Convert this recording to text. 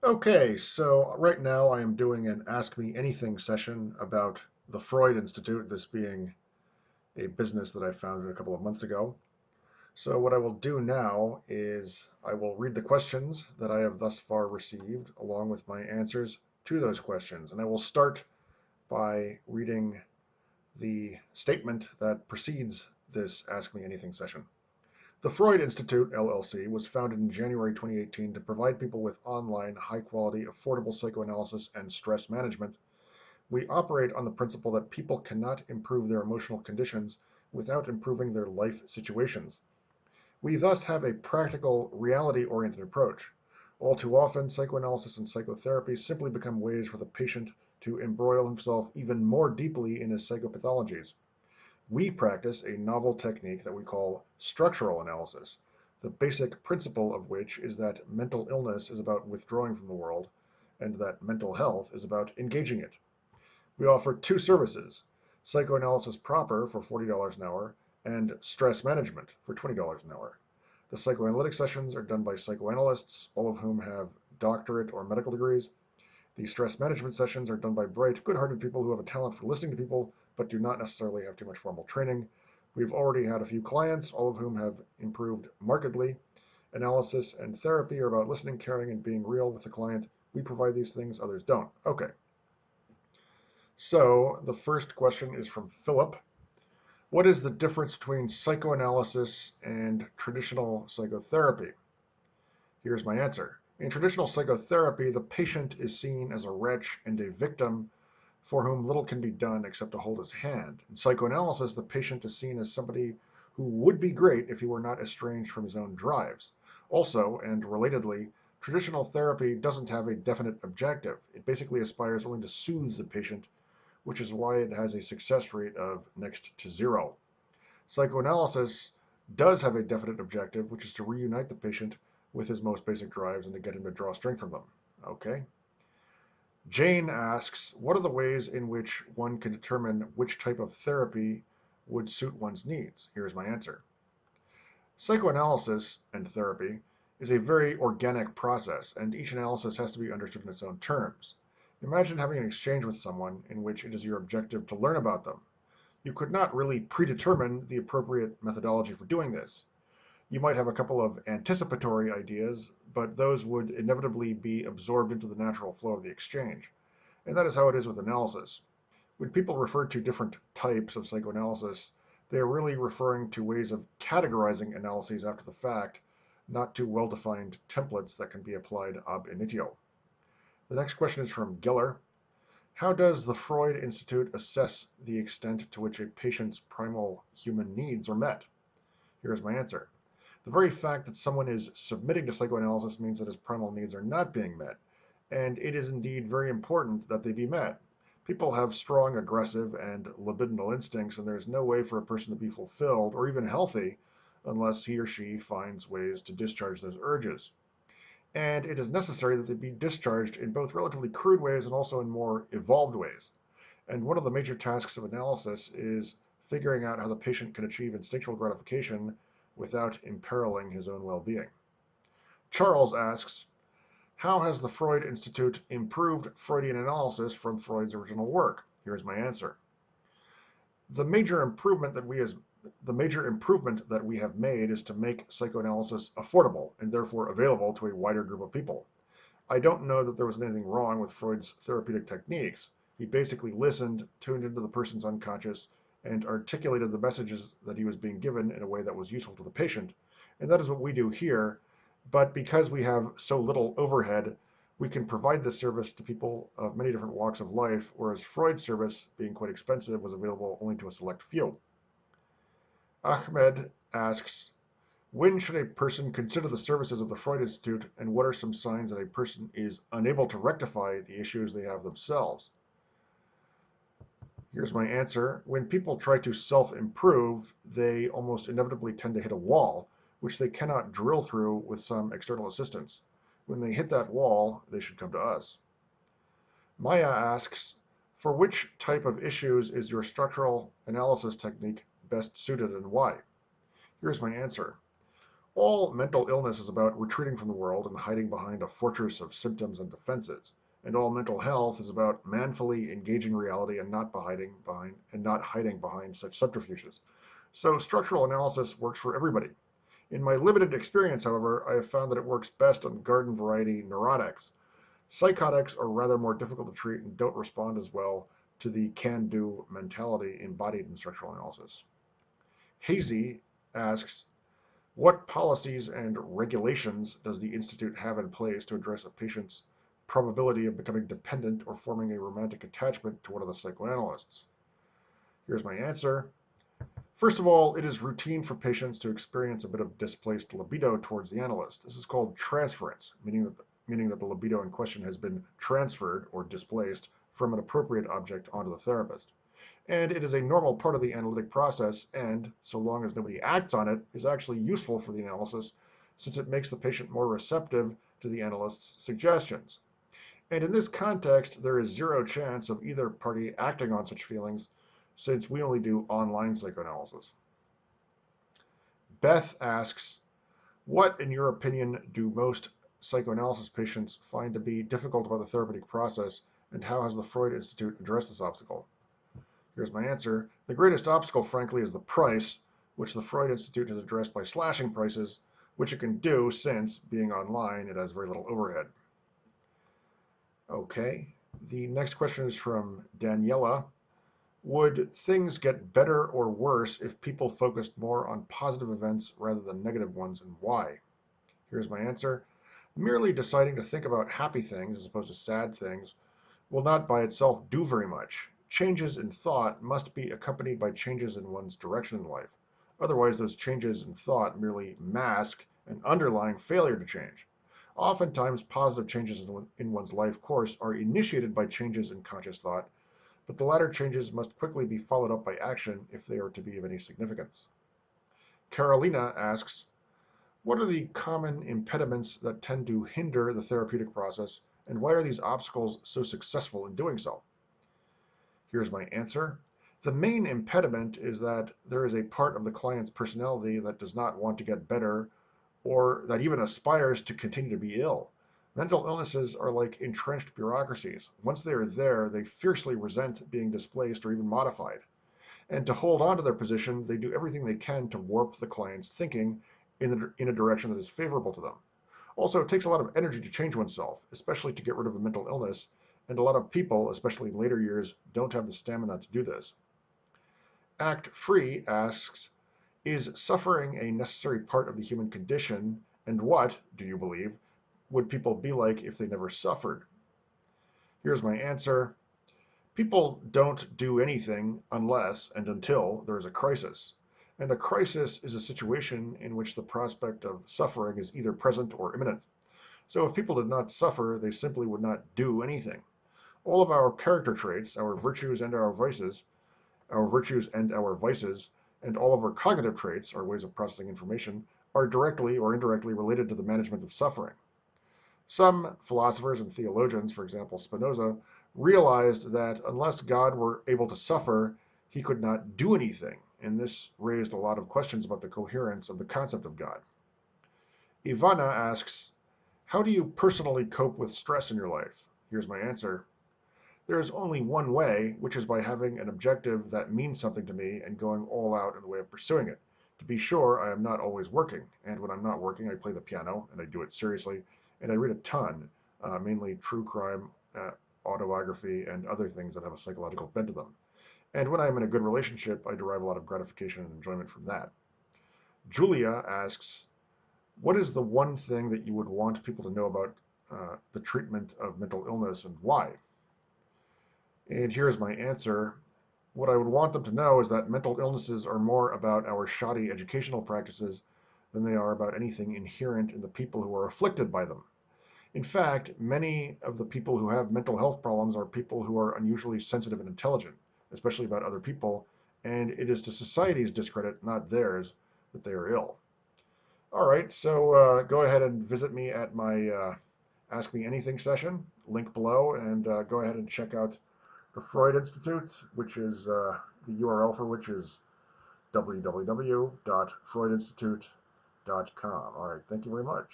Okay, so right now I am doing an Ask Me Anything session about the Freud Institute, this being a business that I founded a couple of months ago. So what I will do now is I will read the questions that I have thus far received along with my answers to those questions. And I will start by reading the statement that precedes this Ask Me Anything session. The Freud Institute, LLC, was founded in January 2018 to provide people with online, high quality, affordable psychoanalysis and stress management. We operate on the principle that people cannot improve their emotional conditions without improving their life situations. We thus have a practical, reality oriented approach. All too often, psychoanalysis and psychotherapy simply become ways for the patient to embroil himself even more deeply in his psychopathologies. We practice a novel technique that we call structural analysis, the basic principle of which is that mental illness is about withdrawing from the world and that mental health is about engaging it. We offer two services: psychoanalysis proper for $40 an hour and stress management for $20 an hour. The psychoanalytic sessions are done by psychoanalysts, all of whom have doctorate or medical degrees. The stress management sessions are done by bright, good-hearted people who have a talent for listening to people, but do not necessarily have too much formal training. We've already had a few clients, all of whom have improved markedly. Analysis and therapy are about listening, caring, and being real with the client. We provide these things, others don't. Okay, so the first question is from Philip. What is the difference between psychoanalysis and traditional psychotherapy? Here's my answer. In traditional psychotherapy, the patient is seen as a wretch and a victim for whom little can be done except to hold his hand. In psychoanalysis, the patient is seen as somebody who would be great if he were not estranged from his own drives. Also, and relatedly, traditional therapy doesn't have a definite objective. It basically aspires only to soothe the patient, which is why it has a success rate of next to zero. Psychoanalysis does have a definite objective, which is to reunite the patient with his most basic drives and to get him to draw strength from them. Okay. Jane asks, what are the ways in which one can determine which type of therapy would suit one's needs? Here's my answer. Psychoanalysis and therapy is a very organic process, and each analysis has to be understood in its own terms. Imagine having an exchange with someone in which it is your objective to learn about them. You could not really predetermine the appropriate methodology for doing this. You might have a couple of anticipatory ideas, but those would inevitably be absorbed into the natural flow of the exchange. And that is how it is with analysis. When people refer to different types of psychoanalysis, they are really referring to ways of categorizing analyses after the fact, not to well-defined templates that can be applied ab initio. The next question is from Giller. How does the Freud Institute assess the extent to which a patient's primal human needs are met? Here's my answer. The very fact that someone is submitting to psychoanalysis means that his primal needs are not being met, and it is indeed very important that they be met. People have strong aggressive and libidinal instincts, and there's no way for a person to be fulfilled or even healthy unless he or she finds ways to discharge those urges. And it is necessary that they be discharged in both relatively crude ways and also in more evolved ways. And one of the major tasks of analysis is figuring out how the patient can achieve instinctual gratification without imperiling his own well-being. Charles asks, how has the Freud Institute improved Freudian analysis from Freud's original work? Here's my answer. The major improvement that we as the major improvement that we have made is to make psychoanalysis affordable and therefore available to a wider group of people. I don't know that there was anything wrong with Freud's therapeutic techniques. He basically listened, tuned into the person's unconscious, and articulated the messages that he was being given in a way that was useful to the patient. And that is what we do here. But because we have so little overhead, we can provide this service to people of many different walks of life, whereas Freud's service, being quite expensive, was available only to a select few. Ahmed asks, when should a person consider the services of the Freud Institute, and what are some signs that a person is unable to rectify the issues they have themselves? Here's my answer. When people try to self-improve, they almost inevitably tend to hit a wall, which they cannot drill through with some external assistance. When they hit that wall, they should come to us. Maya asks, for which type of issues is your structural analysis technique best suited and why? Here's my answer. All mental illness is about retreating from the world and hiding behind a fortress of symptoms and defenses. And all mental health is about manfully engaging reality and not hiding behind such subterfuges. So structural analysis works for everybody. In my limited experience, however, I have found that it works best on garden variety neurotics. Psychotics are rather more difficult to treat and don't respond as well to the can-do mentality embodied in structural analysis. Hazy asks, what policies and regulations does the Institute have in place to address a patient's probability of becoming dependent or forming a romantic attachment to one of the psychoanalysts? Here's my answer. First of all, it is routine for patients to experience a bit of displaced libido towards the analyst. This is called transference, meaning that the libido in question has been transferred or displaced from an appropriate object onto the therapist. And it is a normal part of the analytic process, and so long as nobody acts on it, is actually useful for the analysis since it makes the patient more receptive to the analyst's suggestions. And in this context, there is zero chance of either party acting on such feelings since we only do online psychoanalysis. Beth asks, what, in your opinion, do most psychoanalysis patients find to be difficult about the therapeutic process, and how has the Freud Institute addressed this obstacle? Here's my answer. The greatest obstacle, frankly, is the price, which the Freud Institute has addressed by slashing prices, which it can do since, being online, it has very little overhead. Okay, the next question is from Daniela. Would things get better or worse if people focused more on positive events rather than negative ones, and why? Here's my answer. Merely deciding to think about happy things as opposed to sad things will not by itself do very much. Changes in thought must be accompanied by changes in one's direction in life. Otherwise, those changes in thought merely mask an underlying failure to change. Oftentimes, positive changes in one's life course are initiated by changes in conscious thought, but the latter changes must quickly be followed up by action if they are to be of any significance. Carolina asks, what are the common impediments that tend to hinder the therapeutic process, and why are these obstacles so successful in doing so? Here's my answer. The main impediment is that there is a part of the client's personality that does not want to get better or that even aspires to continue to be ill. Mental illnesses are like entrenched bureaucracies. Once they are there, they fiercely resent being displaced or even modified. And to hold on to their position, they do everything they can to warp the client's thinking in a direction that is favorable to them. Also, it takes a lot of energy to change oneself, especially to get rid of a mental illness, and a lot of people, especially in later years, don't have the stamina to do this. Act Free asks, is suffering a necessary part of the human condition, and what, do you believe, would people be like if they never suffered? Here's my answer. People don't do anything unless and until there is a crisis. And a crisis is a situation in which the prospect of suffering is either present or imminent. So if people did not suffer, they simply would not do anything. All of our character traits, our virtues and our vices, and all of our cognitive traits, our ways of processing information, are directly or indirectly related to the management of suffering. Some philosophers and theologians, for example Spinoza, realized that unless God were able to suffer, he could not do anything, and this raised a lot of questions about the coherence of the concept of God. Ivana asks, how do you personally cope with stress in your life? Here's my answer. There is only one way, which is by having an objective that means something to me and going all out in the way of pursuing it. To be sure, I am not always working, and when I'm not working, I play the piano, and I do it seriously, and I read a ton, mainly true crime, autobiography, and other things that have a psychological bent to them. And when I'm in a good relationship, I derive a lot of gratification and enjoyment from that. Julia asks, what is the one thing that you would want people to know about the treatment of mental illness and why? And here's my answer. What I would want them to know is that mental illnesses are more about our shoddy educational practices than they are about anything inherent in the people who are afflicted by them. In fact, many of the people who have mental health problems are people who are unusually sensitive and intelligent, especially about other people, and it is to society's discredit, not theirs, that they are ill. All right, so go ahead and visit me at my Ask Me Anything session, link below, and go ahead and check out the Freud Institute, which is the URL for which is www.freudinstitute.org. All right, thank you very much.